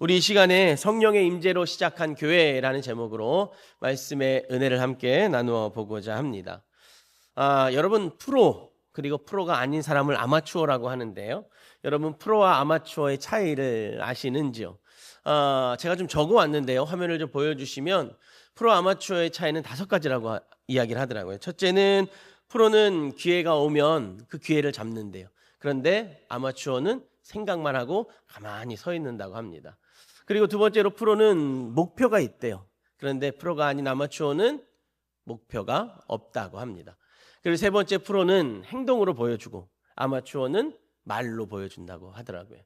우리 이 시간에 성령의 임재로 시작한 교회라는 제목으로 말씀의 은혜를 함께 나누어 보고자 합니다. 여러분 프로 그리고 프로가 아닌 사람을 아마추어라고 하는데요. 여러분 프로와 아마추어의 차이를 아시는지요? 제가 좀 적어 왔는데요. 화면을 좀 보여주시면 프로 아마추어의 차이는 5가지라고 이야기를 하더라고요. 첫째는 프로는 기회가 오면 그 기회를 잡는데요. 그런데 아마추어는 생각만 하고 가만히 서 있는다고 합니다. 그리고 두 번째로 프로는 목표가 있대요. 그런데 프로가 아닌 아마추어는 목표가 없다고 합니다. 그리고 세 번째 프로는 행동으로 보여주고 아마추어는 말로 보여준다고 하더라고요.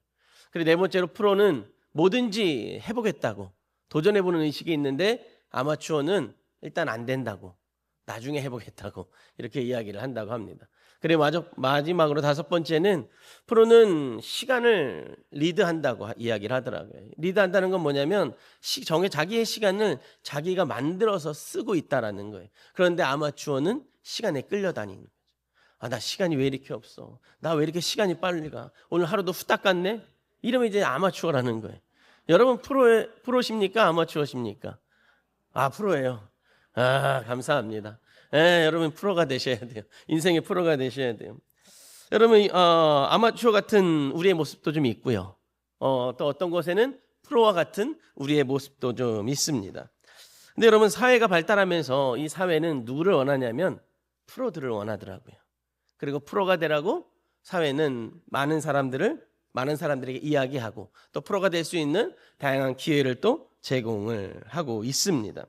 그리고 네 번째로 프로는 뭐든지 해보겠다고 도전해보는 의식이 있는데 아마추어는 일단 안 된다고 나중에 해보겠다고 이렇게 이야기를 한다고 합니다. 그리고 마지막으로 5번째는 프로는 시간을 리드한다고 이야기를 하더라고요. 리드한다는 건 뭐냐면 자기의 시간을 자기가 만들어서 쓰고 있다라는 거예요. 그런데 아마추어는 시간에 끌려다니는 거죠. 나 시간이 왜 이렇게 없어? 나 왜 이렇게 시간이 빨리 가? 오늘 하루도 후딱 갔네? 이러면 이제 아마추어라는 거예요. 여러분 프로십니까? 아마추어십니까? 프로예요. 감사합니다. 여러분 프로가 되셔야 돼요. 인생의 프로가 되셔야 돼요. 여러분 아마추어 같은 우리의 모습도 좀 있고요. 또 어떤 곳에는 프로와 같은 우리의 모습도 좀 있습니다. 근데 여러분 사회가 발달하면서 이 사회는 누구를 원하냐면 프로들을 원하더라고요. 그리고 프로가 되라고 사회는 많은 사람들에게 이야기하고 또 프로가 될 수 있는 다양한 기회를 또 제공을 하고 있습니다.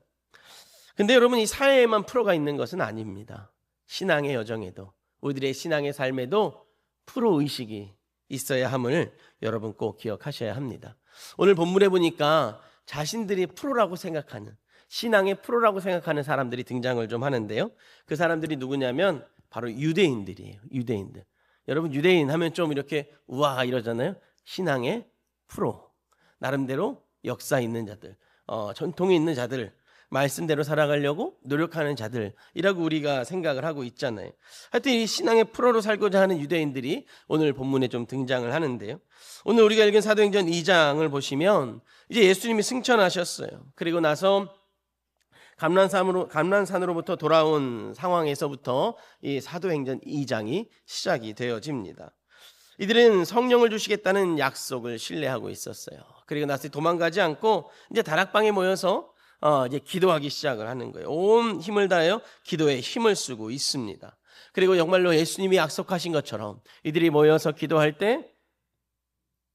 근데 여러분 이 사회에만 프로가 있는 것은 아닙니다. 신앙의 여정에도 우리들의 신앙의 삶에도 프로 의식이 있어야 함을 여러분 꼭 기억하셔야 합니다. 오늘 본문에 보니까 자신들이 프로라고 생각하는 신앙의 프로라고 생각하는 사람들이 등장을 좀 하는데요. 그 사람들이 누구냐면 바로 유대인들이에요. 유대인들. 여러분 유대인 하면 좀 이렇게 우와 이러잖아요. 신앙의 프로. 나름대로 역사 있는 자들, 전통이 있는 자들, 말씀대로 살아가려고 노력하는 자들이라고 우리가 생각을 하고 있잖아요. 하여튼 이 신앙의 프로로 살고자 하는 유대인들이 오늘 본문에 좀 등장을 하는데요. 오늘 우리가 읽은 사도행전 2장을 보시면 이제 예수님이 승천하셨어요. 그리고 나서 감난산으로부터 돌아온 상황에서부터 이 사도행전 2장이 시작이 되어집니다. 이들은 성령을 주시겠다는 약속을 신뢰하고 있었어요. 그리고 나서 도망가지 않고 이제 다락방에 모여서 이제 기도하기 시작을 하는 거예요. 온 힘을 다하여 기도에 힘을 쓰고 있습니다. 그리고 정말로 예수님이 약속하신 것처럼 이들이 모여서 기도할 때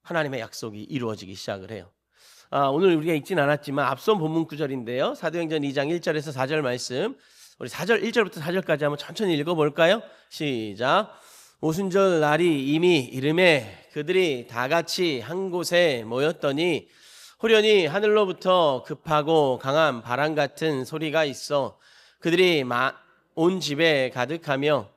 하나님의 약속이 이루어지기 시작을 해요. 오늘 우리가 읽진 않았지만 앞선 본문 구절인데요. 사도행전 2장 1절에서 4절 말씀, 우리 1절부터 4절까지 한번 천천히 읽어볼까요? 시작. 오순절 날이 이미 이름에 그들이 다 같이 한 곳에 모였더니 호련히 하늘로부터 급하고 강한 바람 같은 소리가 있어 그들이 온 집에 가득하며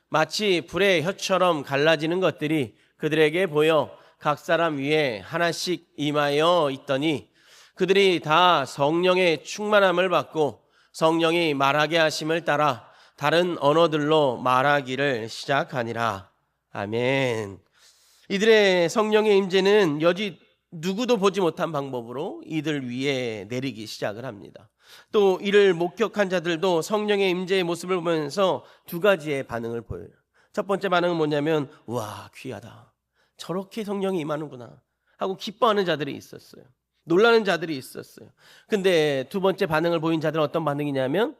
마치 불의 혀처럼 갈라지는 것들이 그들에게 보여 각 사람 위에 하나씩 임하여 있더니 그들이 다 성령의 충만함을 받고 성령이 말하게 하심을 따라 다른 언어들로 말하기를 시작하니라. 아멘. 이들의 성령의 임재는 여지 누구도 보지 못한 방법으로 이들 위에 내리기 시작을 합니다. 또 이를 목격한 자들도 성령의 임재의 모습을 보면서 2가지의 반응을 보여요. 첫 번째 반응은 뭐냐면 와 귀하다. 저렇게 성령이 임하는구나 하고 기뻐하는 자들이 있었어요. 놀라는 자들이 있었어요. 근데 두 번째 반응을 보인 자들은 어떤 반응이냐면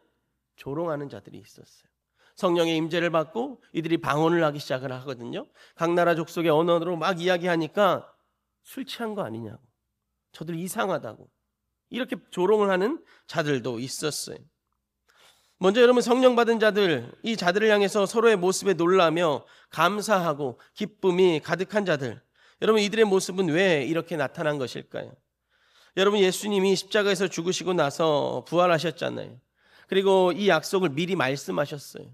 조롱하는 자들이 있었어요. 성령의 임재를 받고 이들이 방언을 하기 시작을 하거든요. 각 나라 족속의 언어로 막 이야기하니까 술 취한 거 아니냐고, 저들 이상하다고 이렇게 조롱을 하는 자들도 있었어요. 먼저 여러분 성령 받은 자들, 이 자들을 향해서 서로의 모습에 놀라며 감사하고 기쁨이 가득한 자들, 여러분 이들의 모습은 왜 이렇게 나타난 것일까요? 여러분 예수님이 십자가에서 죽으시고 나서 부활하셨잖아요. 그리고 이 약속을 미리 말씀하셨어요.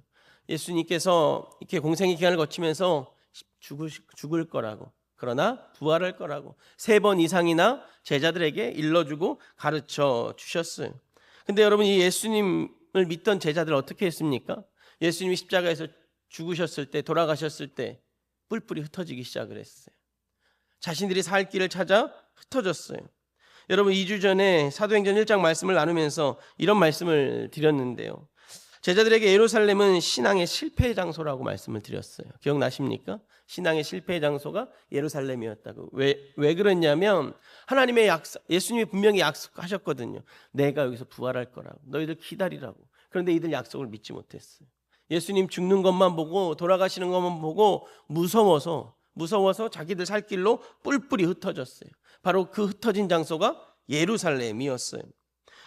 예수님께서 이렇게 공생의 기간을 거치면서 죽을 거라고, 그러나 부활할 거라고 3번 이상이나 제자들에게 일러주고 가르쳐 주셨어요. 근데 여러분 이 예수님을 믿던 제자들 어떻게 했습니까? 예수님이 십자가에서 죽으셨을 때, 돌아가셨을 때 뿔뿔이 흩어지기 시작을 했어요. 자신들이 살 길을 찾아 흩어졌어요. 여러분 2주 전에 사도행전 1장 말씀을 나누면서 이런 말씀을 드렸는데요. 제자들에게 예루살렘은 신앙의 실패의 장소라고 말씀을 드렸어요. 기억나십니까? 신앙의 실패의 장소가 예루살렘이었다고. 왜 그랬냐면 하나님의 예수님이 분명히 약속하셨거든요. 내가 여기서 부활할 거라고. 너희들 기다리라고. 그런데 이들 약속을 믿지 못했어요. 예수님 죽는 것만 보고 돌아가시는 것만 보고 무서워서 자기들 살 길로 뿔뿔이 흩어졌어요. 바로 그 흩어진 장소가 예루살렘이었어요.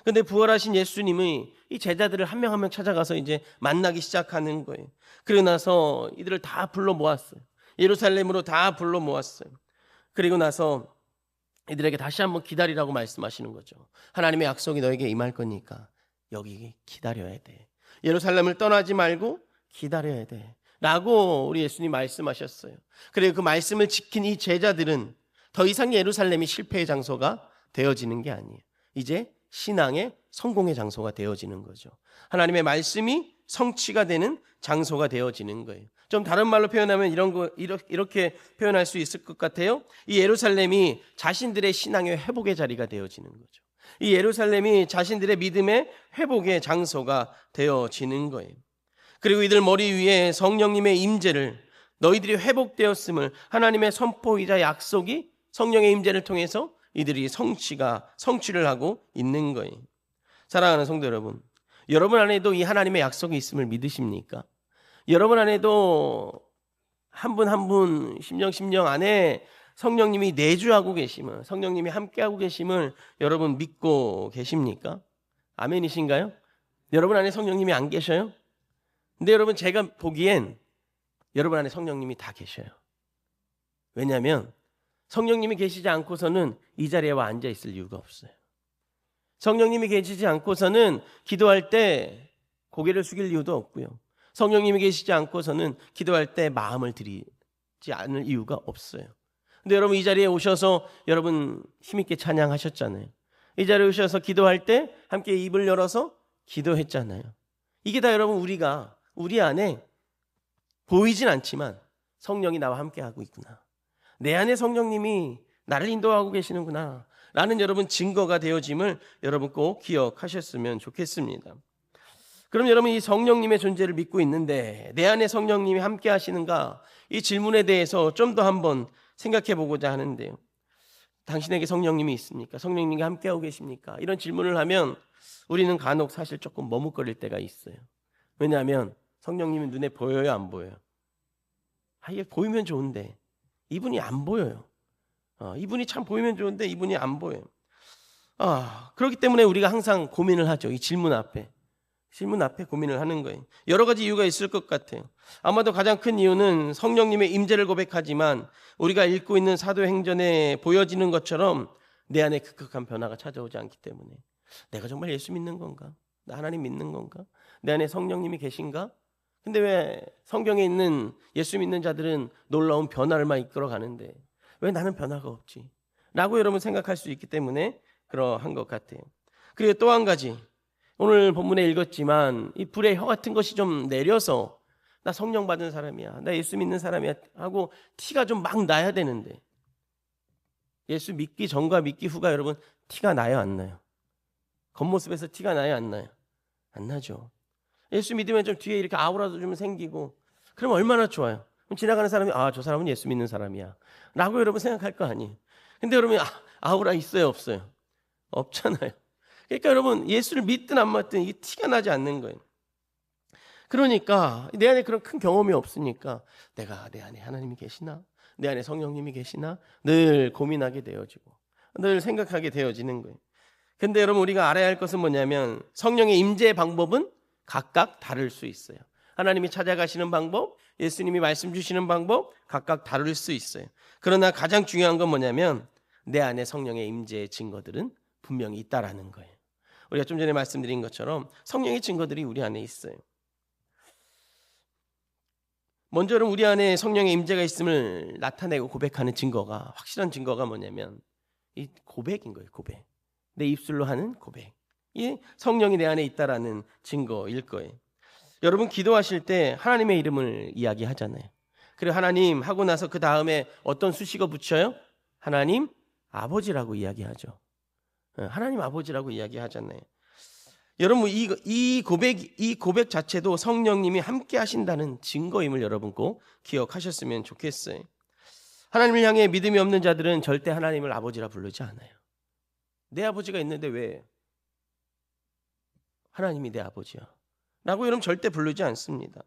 그런데 부활하신 예수님이 이 제자들을 한 명 한 명 찾아가서 이제 만나기 시작하는 거예요. 그러고 나서 이들을 다 불러 모았어요. 예루살렘으로 다 불러 모았어요. 그리고 나서 이들에게 다시 한번 기다리라고 말씀하시는 거죠. 하나님의 약속이 너에게 임할 거니까 여기 기다려야 돼. 예루살렘을 떠나지 말고 기다려야 돼. 라고 우리 예수님 말씀하셨어요. 그리고 그 말씀을 지킨 이 제자들은 더 이상 예루살렘이 실패의 장소가 되어지는 게 아니에요. 이제 신앙의 성공의 장소가 되어지는 거죠. 하나님의 말씀이 성취가 되는 장소가 되어지는 거예요. 좀 다른 말로 표현하면 이렇게 표현할 수 있을 것 같아요. 이 예루살렘이 자신들의 신앙의 회복의 자리가 되어지는 거죠. 이 예루살렘이 자신들의 믿음의 회복의 장소가 되어지는 거예요. 그리고 이들 머리 위에 성령님의 임재를, 너희들이 회복되었음을 하나님의 선포이자 약속이 성령의 임재를 통해서 이들이 성취를 하고 있는 거예요. 사랑하는 성도 여러분, 여러분 안에도 이 하나님의 약속이 있음을 믿으십니까? 여러분 안에도 한 분 한 분 심령 안에 성령님이 내주하고 계심을, 성령님이 함께하고 계심을 여러분 믿고 계십니까? 아멘이신가요? 여러분 안에 성령님이 안 계셔요? 근데 여러분, 제가 보기엔 여러분 안에 성령님이 다 계셔요. 왜냐하면 성령님이 계시지 않고서는 이 자리에 와 앉아 있을 이유가 없어요. 성령님이 계시지 않고서는 기도할 때 고개를 숙일 이유도 없고요. 성령님이 계시지 않고서는 기도할 때 마음을 들이지 않을 이유가 없어요. 근데 여러분, 이 자리에 오셔서 여러분 힘있게 찬양하셨잖아요. 이 자리에 오셔서 기도할 때 함께 입을 열어서 기도했잖아요. 이게 다 여러분 우리 안에 보이진 않지만 성령이 나와 함께하고 있구나, 내 안에 성령님이 나를 인도하고 계시는구나 라는 여러분 증거가 되어짐을 여러분 꼭 기억하셨으면 좋겠습니다. 그럼 여러분, 이 성령님의 존재를 믿고 있는데 내 안에 성령님이 함께 하시는가, 이 질문에 대해서 좀 더 한번 생각해 보고자 하는데요. 당신에게 성령님이 있습니까? 성령님과 함께하고 계십니까? 이런 질문을 하면 우리는 간혹 사실 조금 머뭇거릴 때가 있어요. 왜냐하면 성령님이 눈에 보여요, 안 보여요? 이게 보이면 좋은데 이분이 안 보여요. 이분이 참 보이면 좋은데 이분이 안 보여요. 그렇기 때문에 우리가 항상 고민을 하죠. 이 질문 앞에 고민을 하는 거예요. 여러 가지 이유가 있을 것 같아요. 아마도 가장 큰 이유는 성령님의 임재를 고백하지만 우리가 읽고 있는 사도행전에 보여지는 것처럼 내 안에 급격한 변화가 찾아오지 않기 때문에, 내가 정말 예수 믿는 건가? 나 하나님 믿는 건가? 내 안에 성령님이 계신가? 근데 왜 성경에 있는 예수 믿는 자들은 놀라운 변화를만 이끌어 가는데 왜 나는 변화가 없지? 라고 여러분 생각할 수 있기 때문에 그러한 것 같아요. 그리고 또 한 가지, 오늘 본문에 읽었지만 이 불의 혀 같은 것이 좀 내려서 나 성령 받은 사람이야, 나 예수 믿는 사람이야 하고 티가 좀 막 나야 되는데, 예수 믿기 전과 믿기 후가 여러분 티가 나요, 안 나요? 겉모습에서 티가 나요, 안 나요? 안 나죠. 예수 믿으면 좀 뒤에 이렇게 아우라도 좀 생기고 그럼 얼마나 좋아요. 그럼 지나가는 사람이 저 사람은 예수 믿는 사람이야 라고 여러분 생각할 거 아니에요. 근데 여러분 아우라 있어요, 없어요? 없잖아요. 그러니까 여러분, 예수를 믿든 안 믿든 이게 티가 나지 않는 거예요. 그러니까 내 안에 그런 큰 경험이 없으니까 내가 내 안에 하나님이 계시나, 내 안에 성령님이 계시나 늘 고민하게 되어지고 늘 생각하게 되어지는 거예요. 근데 여러분, 우리가 알아야 할 것은 뭐냐면 성령의 임재의 방법은 각각 다를 수 있어요. 하나님이 찾아가시는 방법, 예수님이 말씀 주시는 방법 각각 다를 수 있어요. 그러나 가장 중요한 건 뭐냐면 내 안에 성령의 임재의 증거들은 분명히 있다라는 거예요. 우리가 좀 전에 말씀드린 것처럼 성령의 증거들이 우리 안에 있어요. 먼저 우리 안에 성령의 임재가 있음을 나타내고 고백하는 증거가, 확실한 증거가 뭐냐면 이 고백인 거예요. 고백. 내 입술로 하는 고백. 이 성령이 내 안에 있다라는 증거일 거예요. 여러분, 기도하실 때 하나님의 이름을 이야기하잖아요. 그리고 하나님 하고 나서 그 다음에 어떤 수식어 붙여요? 하나님 아버지라고 이야기하죠. 하나님 아버지라고 이야기하잖아요. 여러분 이 고백 자체도 성령님이 함께 하신다는 증거임을 여러분 꼭 기억하셨으면 좋겠어요. 하나님을 향해 믿음이 없는 자들은 절대 하나님을 아버지라 부르지 않아요. 내 아버지가 있는데 왜 하나님이 내 아버지야 라고 여러분 절대 부르지 않습니다.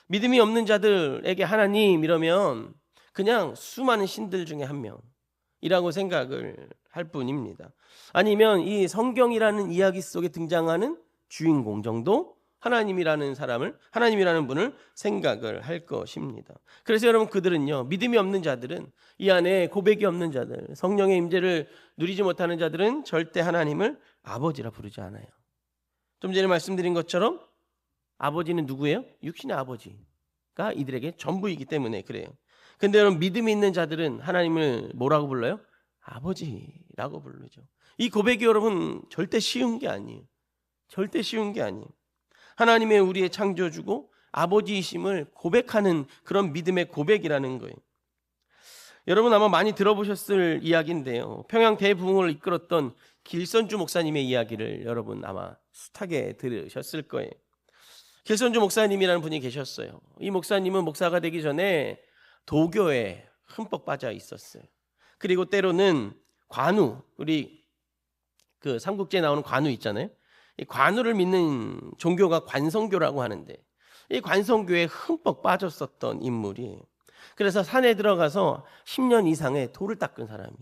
믿음이 없는 자들에게 하나님 이러면 그냥 수많은 신들 중에 한 명이라고 생각을 할 뿐입니다. 아니면 이 성경이라는 이야기 속에 등장하는 주인공 정도 하나님이라는 분을 생각을 할 것입니다. 그래서 여러분 그들은요, 믿음이 없는 자들은, 이 안에 고백이 없는 자들, 성령의 임재를 누리지 못하는 자들은 절대 하나님을 아버지라 부르지 않아요. 좀 전에 말씀드린 것처럼 아버지는 누구예요? 육신의 아버지가 이들에게 전부이기 때문에 그래요. 근데 여러분 믿음이 있는 자들은 하나님을 뭐라고 불러요? 아버지라고 부르죠. 이 고백이 여러분 절대 쉬운 게 아니에요. 절대 쉬운 게 아니에요. 하나님의 우리의 창조주고 아버지이심을 고백하는 그런 믿음의 고백이라는 거예요. 여러분 아마 많이 들어보셨을 이야기인데요. 평양 대부흥을 이끌었던 길선주 목사님의 이야기를 여러분 아마 숱하게 들으셨을 거예요. 길선주 목사님이라는 분이 계셨어요. 이 목사님은 목사가 되기 전에 도교에 흠뻑 빠져 있었어요. 그리고 때로는 관우, 우리 그 삼국지에 나오는 관우 있잖아요. 이 관우를 믿는 종교가 관성교라고 하는데 이 관성교에 흠뻑 빠졌었던 인물이에요. 그래서 산에 들어가서 10년 이상의 돌을 닦은 사람이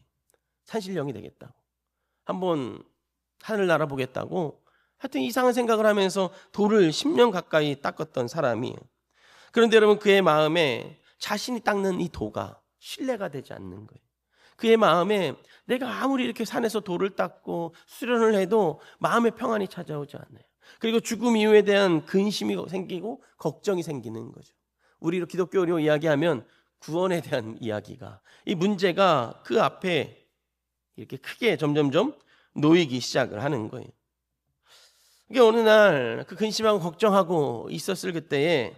산신령이 되겠다고, 한번 하늘 날아보겠다고 하여튼 이상한 생각을 하면서 돌을 10년 가까이 닦았던 사람이에요. 그런데 여러분 그의 마음에 자신이 닦는 이 도가 신뢰가 되지 않는 거예요. 그의 마음에 내가 아무리 이렇게 산에서 돌을 닦고 수련을 해도 마음의 평안이 찾아오지 않아요. 그리고 죽음 이후에 대한 근심이 생기고 걱정이 생기는 거죠. 우리 기독교로 이야기하면 구원에 대한 이야기가, 이 문제가 그 앞에 이렇게 크게 점점점 놓이기 시작을 하는 거예요. 이게 어느 날 그 근심하고 걱정하고 있었을 그때에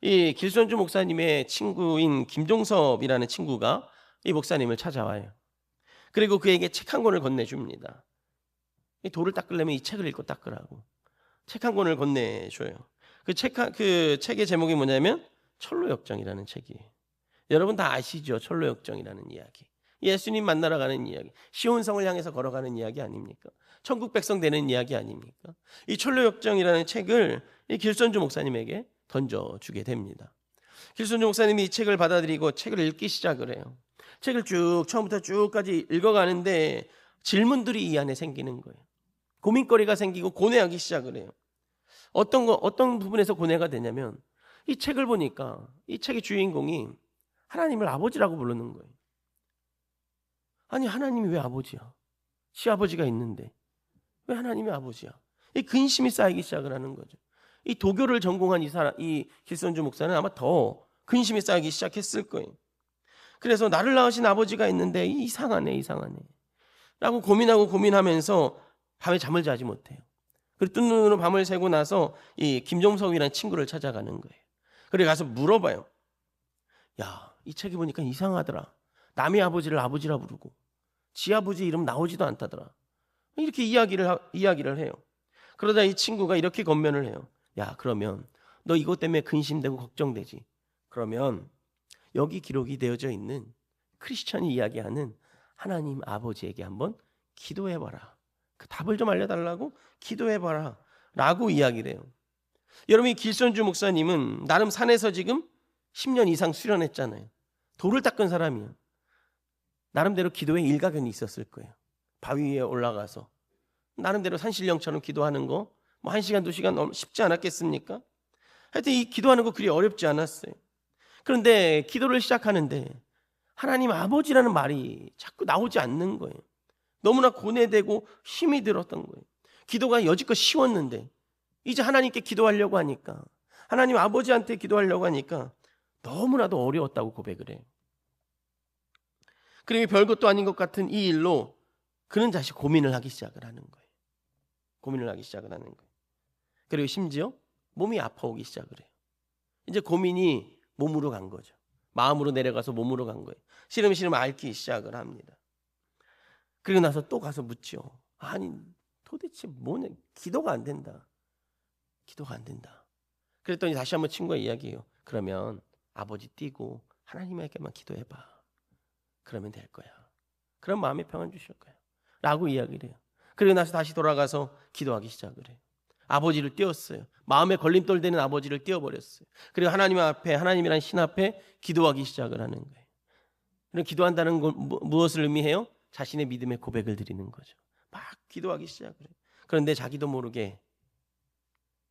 이 길선주 목사님의 친구인 김종섭이라는 친구가 이 목사님을 찾아와요. 그리고 그에게 책 한 권을 건네줍니다. 이 돌을 닦으려면 이 책을 읽고 닦으라고 책 한 권을 건네줘요. 그 책의 제목이 뭐냐면 철로역정이라는 책이에요. 여러분 다 아시죠? 철로역정이라는 이야기. 예수님 만나러 가는 이야기, 시온성을 향해서 걸어가는 이야기 아닙니까? 천국 백성 되는 이야기 아닙니까? 이 철로역정이라는 책을 이 길선주 목사님에게 던져주게 됩니다. 길선주 목사님이 이 책을 받아들이고 책을 읽기 시작을 해요. 책을 쭉 처음부터 쭉까지 읽어가는데 질문들이 이 안에 생기는 거예요. 고민거리가 생기고 고뇌하기 시작을 해요. 어떤 부분에서 고뇌가 되냐면 이 책을 보니까 이 책의 주인공이 하나님을 아버지라고 부르는 거예요. 아니 하나님이 왜 아버지야? 시아버지가 있는데 왜 하나님이 아버지야? 이 근심이 쌓이기 시작을 하는 거죠. 이 도교를 전공한 이 길선주 목사는 아마 더 근심이 쌓이기 시작했을 거예요. 그래서 나를 낳으신 아버지가 있는데 이상하네 라고 고민하면서 밤에 잠을 자지 못해요. 그리고 뜬 눈으로 밤을 새고 나서 이 김종석이라는 친구를 찾아가는 거예요. 그리고 가서 물어봐요. 야, 이 책에 보니까 이상하더라. 남의 아버지를 아버지라 부르고 지 아버지 이름 나오지도 않다더라. 이렇게 이야기를 해요. 그러다 이 친구가 이렇게 권면을 해요. 야, 그러면 너 이것 때문에 근심되고 걱정되지. 그러면 여기 기록이 되어져 있는 크리스천이 이야기하는 하나님 아버지에게 한번 기도해봐라. 그 답을 좀 알려달라고 기도해봐라 라고 이야기를 해요. 여러분 이 길선주 목사님은 나름 산에서 지금 10년 이상 수련했잖아요. 돌을 닦은 사람이에요. 나름대로 기도에 일가견이 있었을 거예요. 바위 위에 올라가서 나름대로 산신령처럼 기도하는 거 뭐 1시간 2시간 쉽지 않았겠습니까? 하여튼 이 기도하는 거 그리 어렵지 않았어요. 그런데 기도를 시작하는데 하나님 아버지라는 말이 자꾸 나오지 않는 거예요. 너무나 고뇌되고 힘이 들었던 거예요. 기도가 여지껏 쉬웠는데 이제 하나님께 기도하려고 하니까, 하나님 아버지한테 기도하려고 하니까 너무나도 어려웠다고 고백을 해요. 그리고 별것도 아닌 것 같은 이 일로 그는 다시 고민을 하기 시작을 하는 거예요. 그리고 심지어 몸이 아파오기 시작을 해요. 이제 고민이 몸으로 간 거죠. 마음으로 내려가서 몸으로 간 거예요. 시름시름 앓기 시작을 합니다. 그리고 나서 또 가서 묻죠. 아니 도대체 뭐냐, 기도가 안 된다. 기도가 안 된다. 그랬더니 다시 한번 친구가 이야기해요. 그러면 아버지 띄고 하나님에게만 기도해봐. 그러면 될 거야. 그럼 마음에 평안 주실 거야. 라고 이야기를 해요. 그리고 나서 다시 돌아가서 기도하기 시작을 해요. 아버지를 띄웠어요. 마음에 걸림돌 되는 아버지를 띄워버렸어요. 그리고 하나님 앞에, 하나님이란 신 앞에 기도하기 시작을 하는 거예요. 그럼 기도한다는 건 무엇을 의미해요? 자신의 믿음의 고백을 드리는 거죠. 막 기도하기 시작을 해요. 그런데 자기도 모르게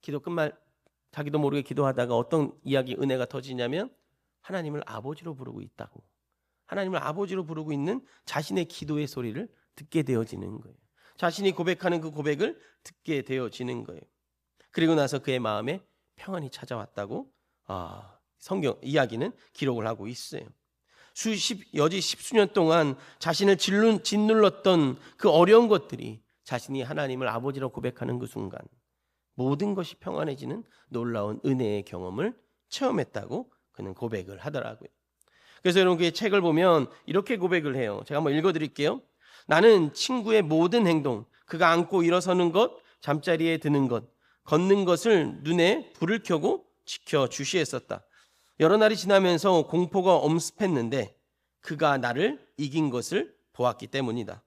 기도하다가 어떤 이야기, 은혜가 터지냐면 하나님을 아버지로 부르고 있다고. 하나님을 아버지로 부르고 있는 자신의 기도의 소리를 듣게 되어지는 거예요. 자신이 고백하는 그 고백을 듣게 되어지는 거예요. 그리고 나서 그의 마음에 평안이 찾아왔다고 성경 이야기는 기록을 하고 있어요. 여지 십수년 동안 자신을 짓눌렀던 그 어려운 것들이 자신이 하나님을 아버지로 고백하는 그 순간 모든 것이 평안해지는 놀라운 은혜의 경험을 체험했다고 그는 고백을 하더라고요. 그래서 여러분 그의 책을 보면 이렇게 고백을 해요. 제가 한번 읽어드릴게요. 나는 친구의 모든 행동, 그가 앉고 일어서는 것, 잠자리에 드는 것, 걷는 것을 눈에 불을 켜고 지켜 주시했었다. 여러 날이 지나면서 공포가 엄습했는데 그가 나를 이긴 것을 보았기 때문이다.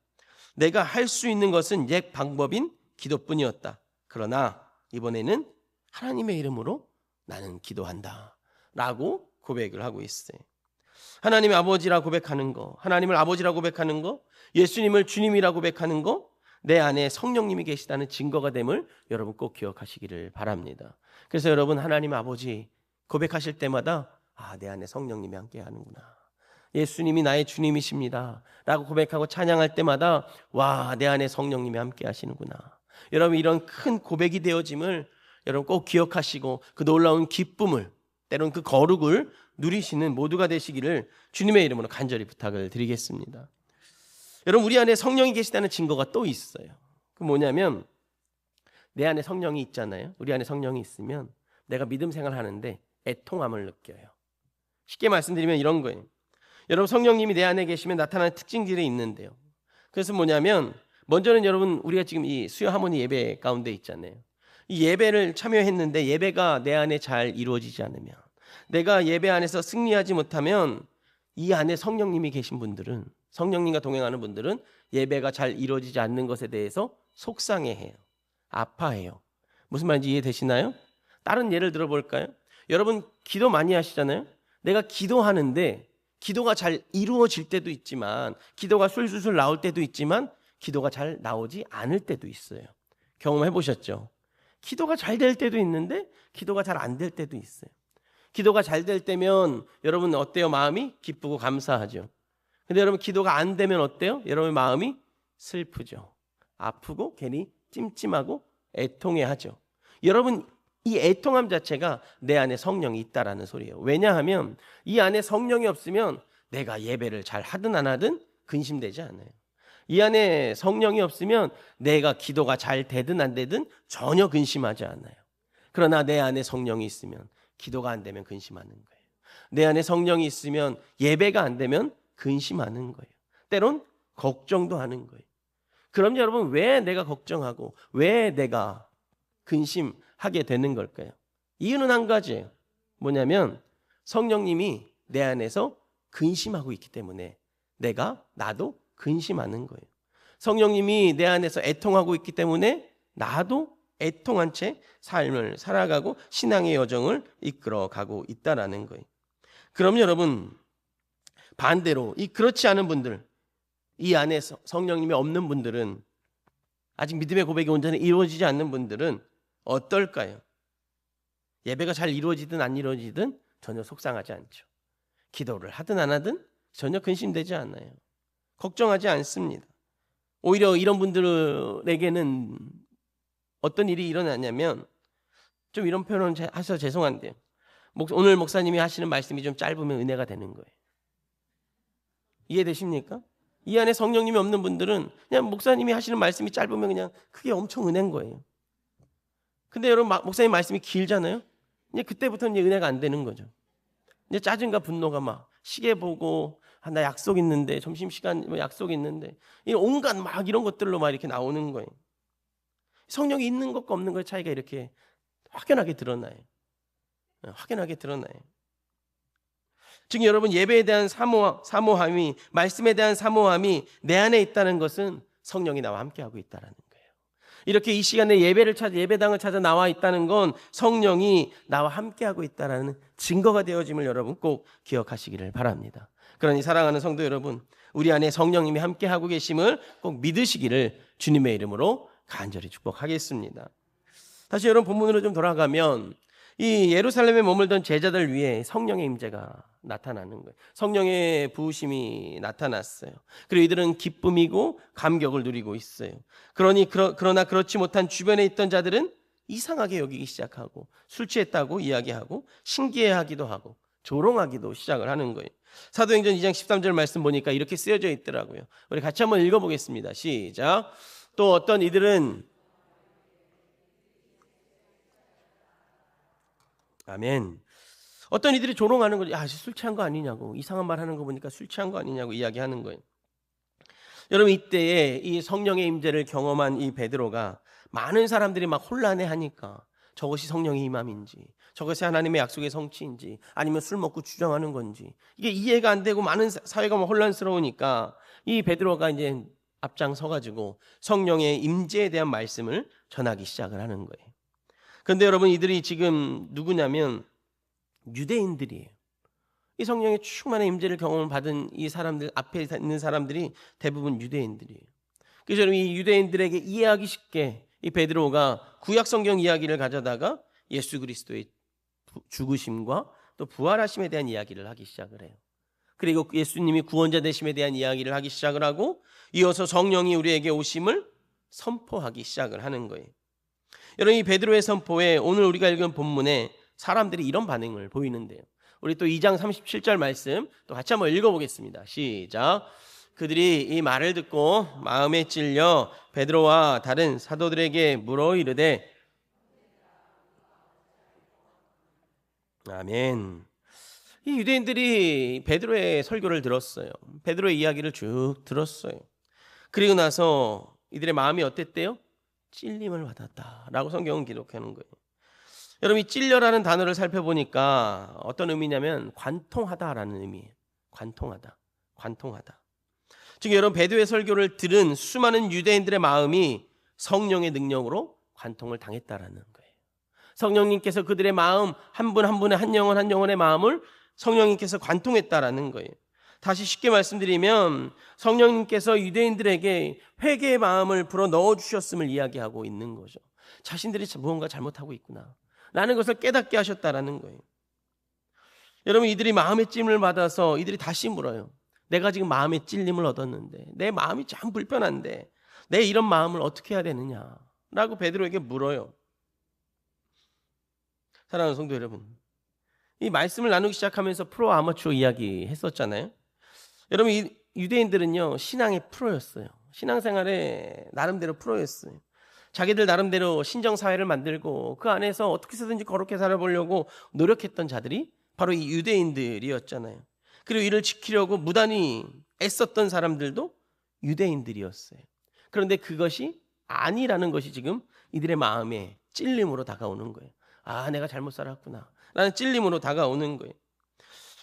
내가 할 수 있는 것은 옛 방법인 기도뿐이었다. 그러나 이번에는 하나님의 이름으로 나는 기도한다. 라고 고백을 하고 있어요. 하나님의 아버지라 고백하는 거, 하나님을 아버지라 고백하는 거, 예수님을 주님이라 고백하는 거, 내 안에 성령님이 계시다는 증거가 됨을 여러분 꼭 기억하시기를 바랍니다. 그래서 여러분 하나님 아버지 고백하실 때마다 내 안에 성령님이 함께 하는구나. 예수님이 나의 주님이십니다. 라고 고백하고 찬양할 때마다 내 안에 성령님이 함께 하시는구나. 여러분 이런 큰 고백이 되어짐을 여러분 꼭 기억하시고 그 놀라운 기쁨을, 때론 그 거룩을 누리시는 모두가 되시기를 주님의 이름으로 간절히 부탁을 드리겠습니다. 여러분 우리 안에 성령이 계시다는 증거가 또 있어요. 그 뭐냐면 내 안에 성령이 있잖아요. 우리 안에 성령이 있으면 내가 믿음 생활하는데 애통함을 느껴요. 쉽게 말씀드리면 이런 거예요. 여러분 성령님이 내 안에 계시면 나타나는 특징들이 있는데요. 그래서 뭐냐면 먼저는 여러분 우리가 지금 이 수요 하모니 예배 가운데 있잖아요. 이 예배를 참여했는데 예배가 내 안에 잘 이루어지지 않으면, 내가 예배 안에서 승리하지 못하면 이 안에 성령님이 계신 분들은, 성령님과 동행하는 분들은 예배가 잘 이루어지지 않는 것에 대해서 속상해해요. 아파해요. 무슨 말인지 이해되시나요? 다른 예를 들어볼까요? 여러분 기도 많이 하시잖아요. 내가 기도하는데 기도가 잘 이루어질 때도 있지만, 기도가 술술술 나올 때도 있지만 기도가 잘 나오지 않을 때도 있어요. 경험해 보셨죠? 기도가 잘 될 때도 있는데 기도가 잘 안 될 때도 있어요. 기도가 잘 될 때면 여러분 어때요? 마음이 기쁘고 감사하죠. 근데 여러분 기도가 안 되면 어때요? 여러분의 마음이 슬프죠. 아프고 괜히 찜찜하고 애통해하죠. 여러분 이 애통함 자체가 내 안에 성령이 있다라는 소리예요. 왜냐하면 이 안에 성령이 없으면 내가 예배를 잘 하든 안 하든 근심되지 않아요. 이 안에 성령이 없으면 내가 기도가 잘 되든 안 되든 전혀 근심하지 않아요. 그러나 내 안에 성령이 있으면 기도가 안 되면 근심하는 거예요. 내 안에 성령이 있으면 예배가 안 되면 근심하는 거예요. 때론 걱정도 하는 거예요. 그럼 여러분 왜 내가 걱정하고 왜 내가 근심하게 되는 걸까요? 이유는 한 가지예요. 뭐냐면 성령님이 내 안에서 근심하고 있기 때문에 나도 근심하는 거예요. 성령님이 내 안에서 애통하고 있기 때문에 나도 애통한 채 삶을 살아가고 신앙의 여정을 이끌어가고 있다라는 거예요. 그럼 여러분 반대로 그렇지 않은 분들, 이 안에 성령님이 없는 분들은, 아직 믿음의 고백이 온전히 이루어지지 않는 분들은 어떨까요? 예배가 잘 이루어지든 안 이루어지든 전혀 속상하지 않죠. 기도를 하든 안 하든 전혀 근심되지 않아요. 걱정하지 않습니다. 오히려 이런 분들에게는 어떤 일이 일어나냐면, 좀 이런 표현을 하셔서 죄송한데요, 오늘 목사님이 하시는 말씀이 좀 짧으면 은혜가 되는 거예요. 이해되십니까? 이 안에 성령님이 없는 분들은 그냥 목사님이 하시는 말씀이 짧으면 그냥 그게 엄청 은혜인 거예요. 근데 여러분 목사님 말씀이 길잖아요. 이제 그때부터는 이제 은혜가 안 되는 거죠. 이제 짜증과 분노가 막 시계 보고 나 약속 있는데, 점심시간 뭐 약속 있는데, 이 온갖 막 이런 것들로 막 이렇게 나오는 거예요. 성령이 있는 것과 없는 것의 차이가 이렇게 확연하게 드러나요. 확연하게 드러나요. 즉 여러분, 예배에 대한 사모함이, 말씀에 대한 사모함이 내 안에 있다는 것은 성령이 나와 함께하고 있다는 거예요. 이렇게 이 시간에 예배당을 찾아 나와 있다는 건 성령이 나와 함께하고 있다는 증거가 되어짐을 여러분 꼭 기억하시기를 바랍니다. 그러니 사랑하는 성도 여러분, 우리 안에 성령님이 함께하고 계심을 꼭 믿으시기를 주님의 이름으로 간절히 축복하겠습니다. 다시 여러분 본문으로 좀 돌아가면 이 예루살렘에 머물던 제자들 위에 성령의 임재가 나타나는 거예요. 성령의 부으심이 나타났어요. 그리고 이들은 기쁨이고 감격을 누리고 있어요. 그러나 그렇지 못한 주변에 있던 자들은 이상하게 여기기 시작하고 술 취했다고 이야기하고 신기해하기도 하고 조롱하기도 시작을 하는 거예요. 사도행전 2장 13절 말씀 보니까 이렇게 쓰여져 있더라고요. 우리 같이 한번 읽어보겠습니다. 시작. 또 어떤 이들은 아멘. 어떤 이들이 조롱하는 거죠. 야, 술 취한 거 아니냐고. 이상한 말 하는 거 보니까 술 취한 거 아니냐고 이야기하는 거예요. 여러분, 이때에 이 성령의 임재를 경험한 이 베드로가 많은 사람들이 막 혼란해하니까 저것이 성령의 임함인지, 저것이 하나님의 약속의 성취인지, 아니면 술 먹고 주장하는 건지 이게 이해가 안 되고 많은 사회가 막 혼란스러우니까 이 베드로가 이제 앞장서가지고 성령의 임재에 대한 말씀을 전하기 시작을 하는 거예요. 그런데 여러분, 이들이 지금 누구냐면 유대인들이에요. 이 성령의 충만한 임재를 경험을 받은 이 사람들, 앞에 있는 사람들이 대부분 유대인들이에요. 그래서 여러분, 이 유대인들에게 이해하기 쉽게 이 베드로가 구약 성경 이야기를 가져다가 예수 그리스도의 죽으심과 또 부활하심에 대한 이야기를 하기 시작을 해요. 그리고 예수님이 구원자 되심에 대한 이야기를 하기 시작을 하고 이어서 성령이 우리에게 오심을 선포하기 시작을 하는 거예요. 여러분, 이 베드로의 선포에 오늘 우리가 읽은 본문에 사람들이 이런 반응을 보이는데요. 우리 또 2장 37절 말씀 또 같이 한번 읽어보겠습니다. 시작. 그들이 이 말을 듣고 마음에 찔려 베드로와 다른 사도들에게 물어 이르되 아멘. 이 유대인들이 베드로의 설교를 들었어요. 베드로의 이야기를 쭉 들었어요. 그리고 나서 이들의 마음이 어땠대요? 찔림을 받았다라고 성경은 기록하는 거예요. 여러분, 이 찔려라는 단어를 살펴보니까 어떤 의미냐면 관통하다라는 의미예요. 관통하다. 즉 여러분, 베드로의 설교를 들은 수많은 유대인들의 마음이 성령의 능력으로 관통을 당했다라는 거예요. 성령님께서 그들의 마음 한 분 한 분의 한 영혼의 마음을 성령님께서 관통했다라는 거예요. 다시 쉽게 말씀드리면 성령님께서 유대인들에게 회개의 마음을 불어 넣어주셨음을 이야기하고 있는 거죠. 자신들이 무언가 잘못하고 있구나 라는 것을 깨닫게 하셨다라는 거예요. 여러분, 이들이 마음의 찔림을 받아서 이들이 다시 물어요. 내가 지금 마음의 찔림을 얻었는데 내 마음이 참 불편한데 내 이런 마음을 어떻게 해야 되느냐라고 베드로에게 물어요. 사랑하는 성도 여러분, 이 말씀을 나누기 시작하면서 프로 아마추어 이야기 했었잖아요. 여러분, 이 유대인들은요 신앙의 프로였어요. 신앙생활에 나름대로 프로였어요. 자기들 나름대로 신정사회를 만들고 그 안에서 어떻게 해서든지 거룩하게 살아보려고 노력했던 자들이 바로 이 유대인들이었잖아요. 그리고 이를 지키려고 무단히 애썼던 사람들도 유대인들이었어요. 그런데 그것이 아니라는 것이 지금 이들의 마음에 찔림으로 다가오는 거예요. 아, 내가 잘못 살았구나 라는 찔림으로 다가오는 거예요.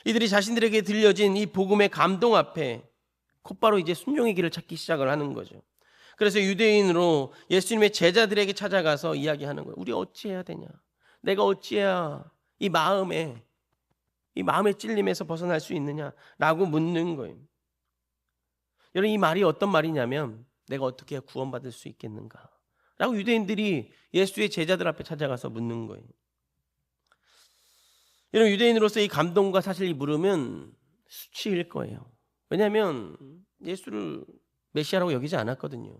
이들이 자신들에게 들려진 이 복음의 감동 앞에 곧바로 이제 순종의 길을 찾기 시작을 하는 거죠. 그래서 유대인으로 예수님의 제자들에게 찾아가서 이야기하는 거예요. 우리 어찌해야 되냐? 내가 어찌해야 이 마음의 찔림에서 벗어날 수 있느냐라고 묻는 거예요. 여러분, 이 말이 어떤 말이냐면 내가 어떻게 구원받을 수 있겠는가? 라고 유대인들이 예수의 제자들 앞에 찾아가서 묻는 거예요. 여러분, 유대인으로서 이 감동과 사실 이 물음은 수치일 거예요. 왜냐하면 예수를 메시아라고 여기지 않았거든요.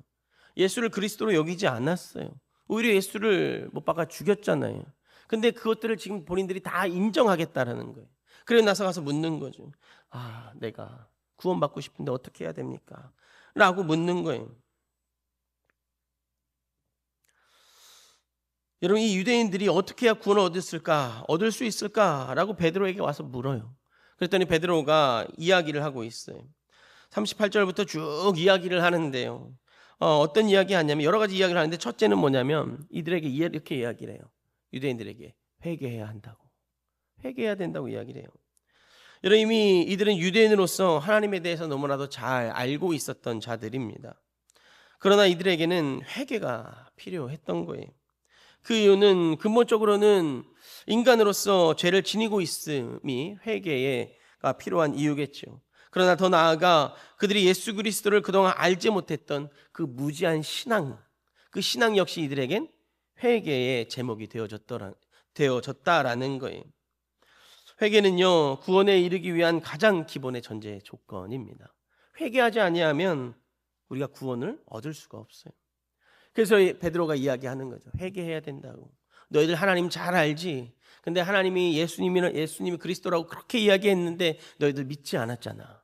예수를 그리스도로 여기지 않았어요. 오히려 예수를 못 박아 죽였잖아요. 근데 그것들을 지금 본인들이 다 인정하겠다라는 거예요. 그러고 나서 가서 묻는 거죠. 아, 내가 구원받고 싶은데 어떻게 해야 됩니까? 라고 묻는 거예요. 여러분, 이 유대인들이 어떻게 해야 구원을 얻을 수 있을까라고 베드로에게 와서 물어요. 그랬더니 베드로가 이야기를 하고 있어요. 38절부터 쭉 이야기를 하는데요. 어떤 이야기 하냐면 여러 가지 이야기를 하는데 첫째는 뭐냐면 이들에게 이렇게 이야기를 해요. 유대인들에게 회개해야 한다고. 회개해야 된다고 이야기를 해요. 여러분, 이미 이들은 유대인으로서 하나님에 대해서 너무나도 잘 알고 있었던 자들입니다. 그러나 이들에게는 회개가 필요했던 거예요. 그 이유는 근본적으로는 인간으로서 죄를 지니고 있음이 회개가 필요한 이유겠죠. 그러나 더 나아가 그들이 예수 그리스도를 그동안 알지 못했던 그 무지한 신앙, 그 신앙 역시 이들에겐 회개의 제목이 되어졌다라는 거예요. 회개는요, 구원에 이르기 위한 가장 기본의 전제 조건입니다. 회개하지 아니하면 우리가 구원을 얻을 수가 없어요. 그래서 베드로가 이야기하는 거죠. 회개해야 된다고. 너희들 하나님 잘 알지? 근데 하나님이 예수님이 그리스도라고 그렇게 이야기했는데 너희들 믿지 않았잖아.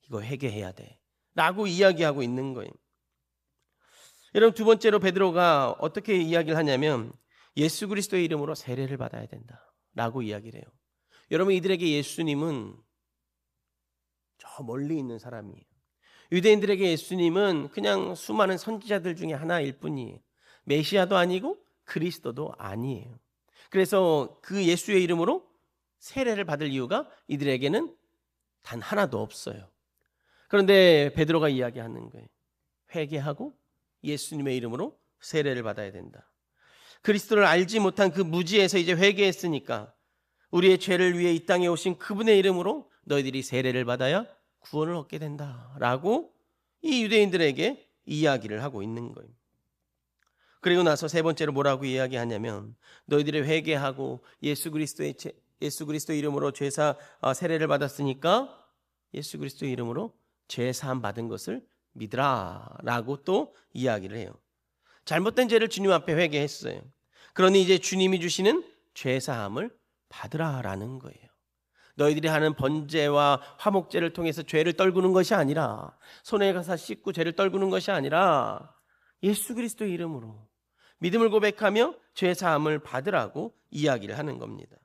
이거 회개해야 돼. 라고 이야기하고 있는 거예요. 여러분, 두 번째로 베드로가 어떻게 이야기를 하냐면 예수 그리스도의 이름으로 세례를 받아야 된다. 라고 이야기를 해요. 여러분, 이들에게 예수님은 저 멀리 있는 사람이에요. 유대인들에게 예수님은 그냥 수많은 선지자들 중에 하나일 뿐이에요. 메시아도 아니고 그리스도도 아니에요. 그래서 그 예수의 이름으로 세례를 받을 이유가 이들에게는 단 하나도 없어요. 그런데 베드로가 이야기하는 거예요. 회개하고 예수님의 이름으로 세례를 받아야 된다. 그리스도를 알지 못한 그 무지에서 이제 회개했으니까 우리의 죄를 위해 이 땅에 오신 그분의 이름으로 너희들이 세례를 받아야 구원을 얻게 된다라고 이 유대인들에게 이야기를 하고 있는 거예요. 그리고 나서 세 번째로 뭐라고 이야기하냐면 너희들이 회개하고 예수 그리스도 이름으로 세례를 받았으니까 예수 그리스도 이름으로 죄 사함 받은 것을 믿으라라고 또 이야기를 해요. 잘못된 죄를 주님 앞에 회개했어요. 그러니 이제 주님이 주시는 죄 사함을 받으라라는 거예요. 너희들이 하는 번제와 화목제를 통해서 죄를 떨구는 것이 아니라, 손에 가서 씻고 죄를 떨구는 것이 아니라 예수 그리스도의 이름으로 믿음을 고백하며 죄 사함을 받으라고 이야기를 하는 겁니다.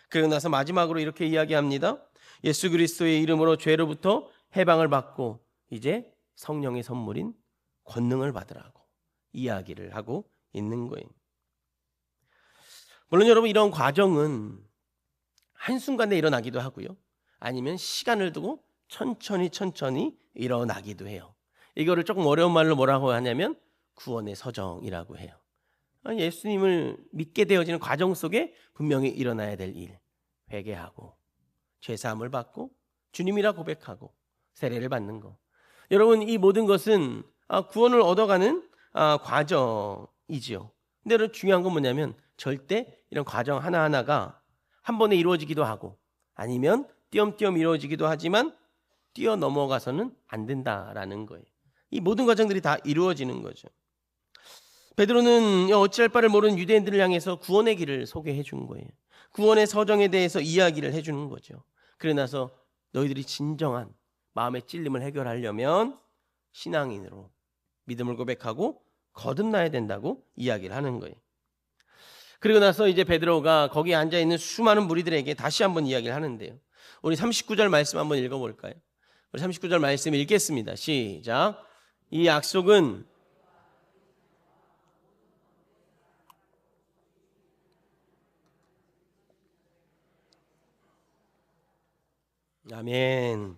그리고 나서 마지막으로 이렇게 이야기합니다. 예수 그리스도의 이름으로 죄로부터 해방을 받고 이제 성령의 선물인 권능을 받으라고 이야기를 하고 있는 거예요. 물론 여러분, 이런 과정은 한순간에 일어나기도 하고요. 아니면 시간을 두고 천천히 일어나기도 해요. 이거를 조금 어려운 말로 뭐라고 하냐면 구원의 서정이라고 해요. 예수님을 믿게 되어지는 과정 속에 분명히 일어나야 될 일, 회개하고 죄사함을 받고 주님이라 고백하고 세례를 받는 거. 여러분, 이 모든 것은 구원을 얻어가는 과정이지요. 근데 여러분, 중요한 건 뭐냐면 절대 이런 과정 하나하나가 한 번에 이루어지기도 하고 아니면 띄엄띄엄 이루어지기도 하지만 뛰어넘어가서는 안 된다라는 거예요. 이 모든 과정들이 다 이루어지는 거죠. 베드로는 어찌할 바를 모르는 유대인들을 향해서 구원의 길을 소개해 준 거예요. 구원의 서정에 대해서 이야기를 해주는 거죠. 그러고 나서 너희들이 진정한 마음의 찔림을 해결하려면 신앙인으로 믿음을 고백하고 거듭나야 된다고 이야기를 하는 거예요. 그리고 나서 이제 베드로가 거기에 앉아있는 수많은 무리들에게 다시 한번 이야기를 하는데요. 우리 39절 말씀 한번 읽어볼까요? 우리 39절 말씀 읽겠습니다. 시작. 이 약속은 아멘.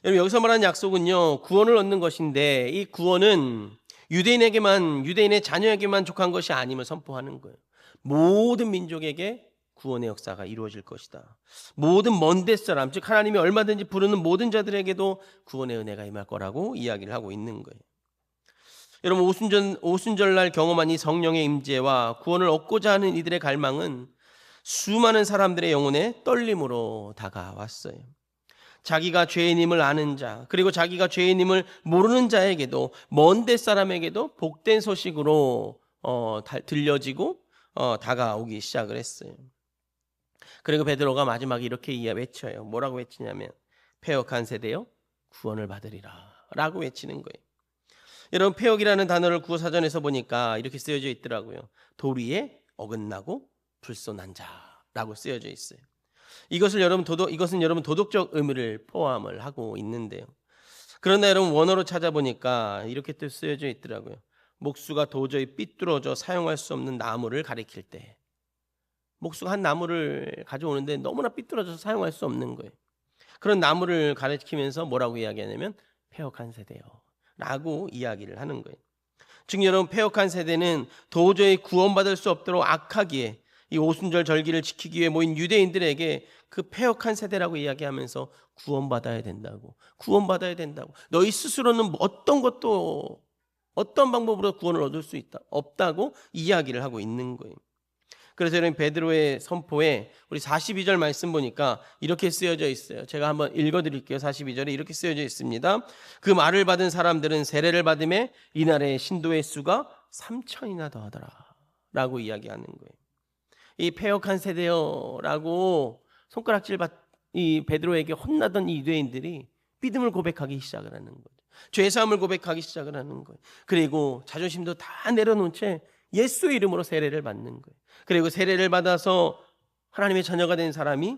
여러분, 여기서 말하는 약속은요, 구원을 얻는 것인데 이 구원은 유대인의 자녀에게만 족한 것이 아님을 선포하는 거예요. 모든 민족에게 구원의 역사가 이루어질 것이다. 모든 먼 데사람, 즉 하나님이 얼마든지 부르는 모든 자들에게도 구원의 은혜가 임할 거라고 이야기를 하고 있는 거예요. 여러분, 오순절날 경험한 이 성령의 임재와 구원을 얻고자 하는 이들의 갈망은 수많은 사람들의 영혼에 떨림으로 다가왔어요. 자기가 죄인임을 아는 자, 그리고 자기가 죄인임을 모르는 자에게도, 먼 데사람에게도 복된 소식으로 들려지고 다가오기 시작을 했어요. 그리고 베드로가 마지막에 이렇게 외쳐요. 뭐라고 외치냐면 패역한 세대여 구원을 받으리라 라고 외치는 거예요. 여러분, 패역이라는 단어를 구어사전에서 보니까 이렇게 쓰여져 있더라고요. 도리에 어긋나고 불손한 자라고 쓰여져 있어요. 이것은 여러분 도덕적 의미를 포함을 하고 있는데요. 그러나 여러분 원어로 찾아보니까 이렇게 또 쓰여져 있더라고요. 목수가 도저히 삐뚤어져 사용할 수 없는 나무를 가리킬 때, 목수가 한 나무를 가져오는데 너무나 삐뚤어져서 사용할 수 없는 거예요. 그런 나무를 가리키면서 뭐라고 이야기하냐면 패역한 세대요 라고 이야기를 하는 거예요. 즉 여러분, 패역한 세대는 도저히 구원받을 수 없도록 악하기에 이 오순절 절기를 지키기 위해 모인 유대인들에게 그 패역한 세대라고 이야기하면서 구원받아야 된다고, 너희 스스로는 어떤 방법으로 구원을 얻을 수 없다고 이야기를 하고 있는 거예요. 그래서 여러분, 베드로의 선포에 우리 42절 말씀 보니까 이렇게 쓰여져 있어요. 제가 한번 읽어드릴게요. 42절에 이렇게 쓰여져 있습니다. 그 말을 받은 사람들은 세례를 받음에 이날의 신도의 수가 3천이나 더하더라 라고 이야기하는 거예요. 이 패역한 세대여라고 손가락질 이 베드로에게 혼나던 이 유대인들이 믿음을 고백하기 시작을 하는 거죠. 죄사함을 고백하기 시작을 하는 거예요. 그리고 자존심도 다 내려놓은 채 예수의 이름으로 세례를 받는 거예요. 그리고 세례를 받아서 하나님의 자녀가 된 사람이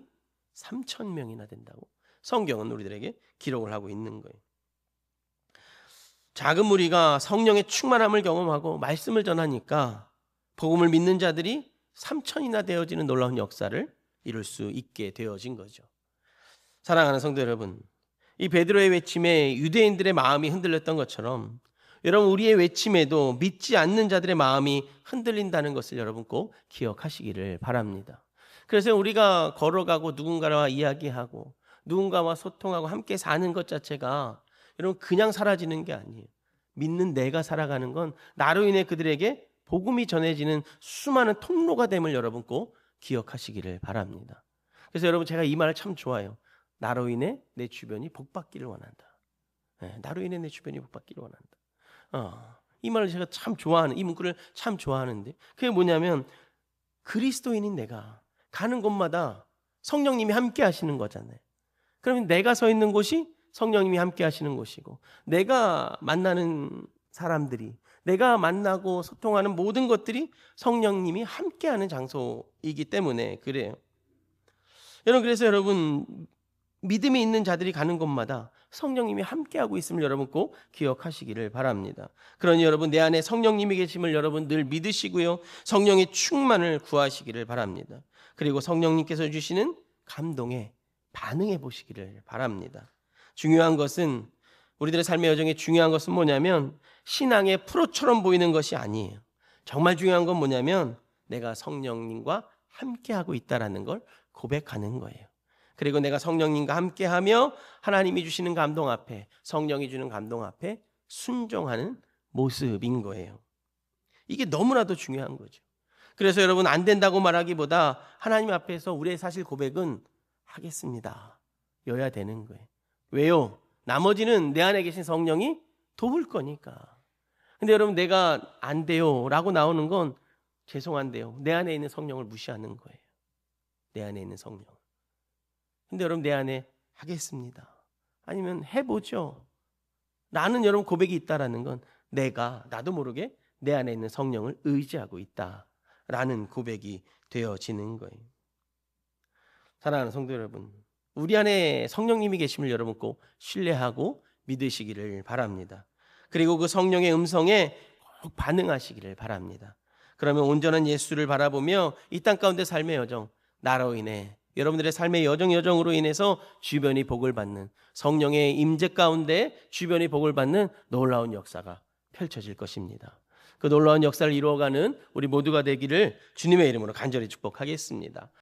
3,000명이나 된다고 성경은 우리들에게 기록을 하고 있는 거예요. 작은 무리가 성령의 충만함을 경험하고 말씀을 전하니까 복음을 믿는 자들이 3,000이나 되어지는 놀라운 역사를 이룰 수 있게 되어진 거죠. 사랑하는 성도 여러분, 이 베드로의 외침에 유대인들의 마음이 흔들렸던 것처럼 여러분, 우리의 외침에도 믿지 않는 자들의 마음이 흔들린다는 것을 여러분 꼭 기억하시기를 바랍니다. 그래서 우리가 걸어가고 누군가와 이야기하고 누군가와 소통하고 함께 사는 것 자체가 여러분 그냥 사라지는 게 아니에요. 믿는 내가 살아가는 건 나로 인해 그들에게 복음이 전해지는 수많은 통로가 됨을 여러분 꼭 기억하시기를 바랍니다. 그래서 여러분, 제가 이 말을 참 좋아해요. 나로 인해 내 주변이 복받기를 원한다. 나로 인해 내 주변이 복받기를 원한다. 이 말을 제가 참 좋아하는, 이 문구를 참 좋아하는데, 그게 뭐냐면 그리스도인인 내가 가는 곳마다 성령님이 함께 하시는 거잖아요. 그러면 내가 서 있는 곳이 성령님이 함께 하시는 곳이고, 내가 만나는 사람들이, 내가 만나고 소통하는 모든 것들이 성령님이 함께하는 장소이기 때문에 그래요. 여러분, 그래서 여러분, 믿음이 있는 자들이 가는 곳마다 성령님이 함께하고 있음을 여러분 꼭 기억하시기를 바랍니다. 그러니 여러분, 내 안에 성령님이 계심을 여러분 늘 믿으시고요, 성령의 충만을 구하시기를 바랍니다. 그리고 성령님께서 주시는 감동에 반응해 보시기를 바랍니다. 중요한 것은, 우리들의 삶의 여정에 중요한 것은 뭐냐면 신앙의 프로처럼 보이는 것이 아니에요. 정말 중요한 건 뭐냐면 내가 성령님과 함께하고 있다는 걸 고백하는 거예요. 그리고 내가 성령님과 함께하며 하나님이 주시는 감동 앞에, 성령이 주는 감동 앞에 순종하는 모습인 거예요. 이게 너무나도 중요한 거죠. 그래서 여러분, 안 된다고 말하기보다 하나님 앞에서 우리의 사실 고백은 하겠습니다 여야 되는 거예요. 왜요? 나머지는 내 안에 계신 성령이 도울 거니까. 근데 여러분, 내가 안 돼요 라고 나오는 건 죄송한데요, 내 안에 있는 성령을 무시하는 거예요. 내 안에 있는 성령. 근데 여러분, 내 안에 하겠습니다, 아니면 해보죠 라는 여러분 고백이 있다라는 건 내가 나도 모르게 내 안에 있는 성령을 의지하고 있다라는 고백이 되어지는 거예요. 사랑하는 성도 여러분, 우리 안에 성령님이 계심을 여러분 꼭 신뢰하고 믿으시기를 바랍니다. 그리고 그 성령의 음성에 꼭 반응하시기를 바랍니다. 그러면 온전한 예수를 바라보며 이 땅 가운데 삶의 여정, 나로 인해 여러분들의 삶의 여정으로 인해서 주변이 복을 받는, 성령의 임재 가운데 주변이 복을 받는 놀라운 역사가 펼쳐질 것입니다. 그 놀라운 역사를 이루어가는 우리 모두가 되기를 주님의 이름으로 간절히 축복하겠습니다.